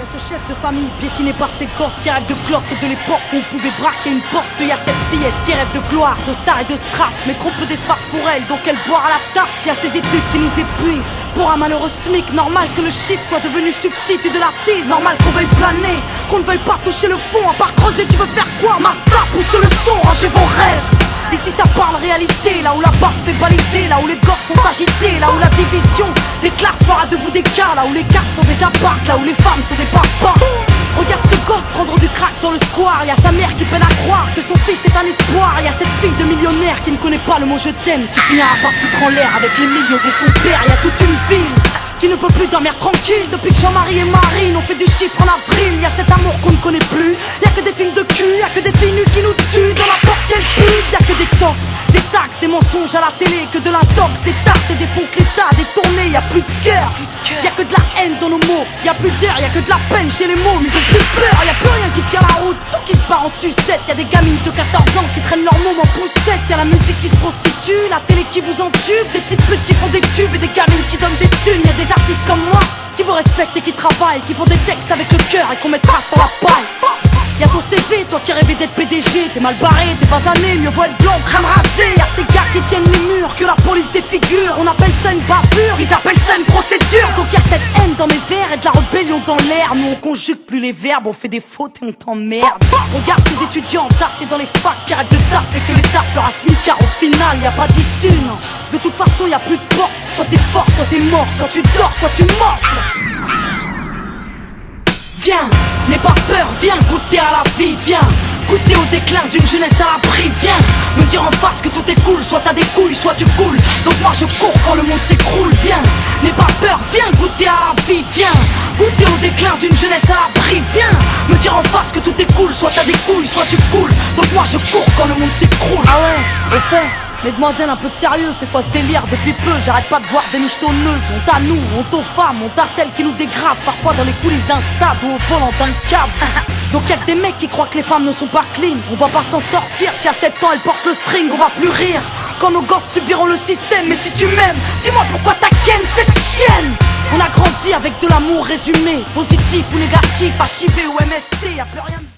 Y'a ce chef de famille piétiné par ses gosses qui rêve de cloques et de l'époque où on pouvait braquer une Porsche. Qu'il y a cette fillette qui rêve de gloire, de star et de strass, mais trop peu d'espace pour elle, donc elle boit à la tasse. Y'a ces études qui nous épuisent. Pour un malheureux SMIC, normal que le shit soit devenu substitut de la tige. Normal qu'on veuille planer, qu'on ne veuille pas toucher le fond. À part creuser, tu veux faire quoi? Master, pousse le son, rangez vos rêves. Ici ça parle réalité, là où la barre fait baliser, là où les gosses sont agités, là où la division des classes fera de vous des cas, là où les cartes sont des apparts, là où les femmes sont des papas. Regarde ce gosse prendre du crack dans le square. Y'a sa mère qui peine à croire que son fils est un espoir. Y'a cette fille de millionnaire qui ne connaît pas le mot je t'aime, qui finira par se foutre en l'air avec les millions de son père. Y'a toute une ville qui ne peut plus dormir tranquille depuis que Jean-Marie et Marine ont fait du chiffre en avril. Y'a cet amour qu'on ne connaît plus. Y'a que des films de cul, y'a que des filles nues qui nous tuent. Dans la porte qu'elle pue, y'a que des tox, des taxes, des mensonges à la télé, que de l'intox, des tasses et des fonds que l'État a détournés. Y'a plus de cœur, y'a que de la haine dans nos mots. Y'a plus d'air, y'a que de la peine chez les mots. Mais ils ont plus peur, y'a plus rien qui tient la route. Tout qui se part en sucette. Y'a des gamines de 14 ans qui traînent leur môme en poussette. Y'a la musique qui se prostitue, la télé qui vous entube, des petites putes qui font des tubes et des gamines qui donnent des thunes. Y'a des artistes comme moi qui vous respectent et qui travaillent, qui font des textes avec le cœur et qu'on mettra sur la paille. Y'a ton CV, toi qui rêvais d'être PDG, t'es mal barré, t'es basané, mieux vaut être blanc, crâne rasé. Y'a ces gars qui tiennent les murs, que la police défigure. On appelle ça une bavure, ils appellent ça une procédure. Donc y'a cette haine dans mes vers et de la rébellion dans l'air. Nous on conjugue plus les verbes, on fait des fautes et on t'emmerde. Regarde ces étudiants tassés dans les facs qui arrêtent de taf et que l'État fera smicard. Au final y'a pas d'issue, non. De toute façon y'a plus de porte, soit t'es fort, soit t'es mort, soit tu dors, soit tu morfles. Viens, n'aie pas peur, viens goûter à la vie, viens goûter au déclin d'une jeunesse à l'abri. Viens me dire en face que tout est cool, soit t'as des couilles, soit tu coules. Donc moi je cours quand le monde s'écroule. Viens, n'aie pas peur, viens goûter à la vie, viens goûter au déclin d'une jeunesse à l'abri. Viens me dire en face que tout est cool, soit t'as des couilles, soit tu coules. Donc moi je cours quand le monde s'écroule. Ah ouais, au fait, mesdemoiselles, un peu de sérieux, c'est quoi ce délire? Depuis peu, j'arrête pas de voir des michetonneuses. Honte à nous, honte aux femmes, honte à celles qui nous dégradent, parfois dans les coulisses d'un stade ou au volant d'un câble. Donc y'a que des mecs qui croient que les femmes ne sont pas clean. On va pas s'en sortir, si à 7 ans elles portent le string, on va plus rire quand nos gosses subiront le système. Mais si tu m'aimes, dis-moi pourquoi t'as ken cette chienne. On a grandi avec de l'amour résumé, positif ou négatif, HIV ou MST, y'a plus rien de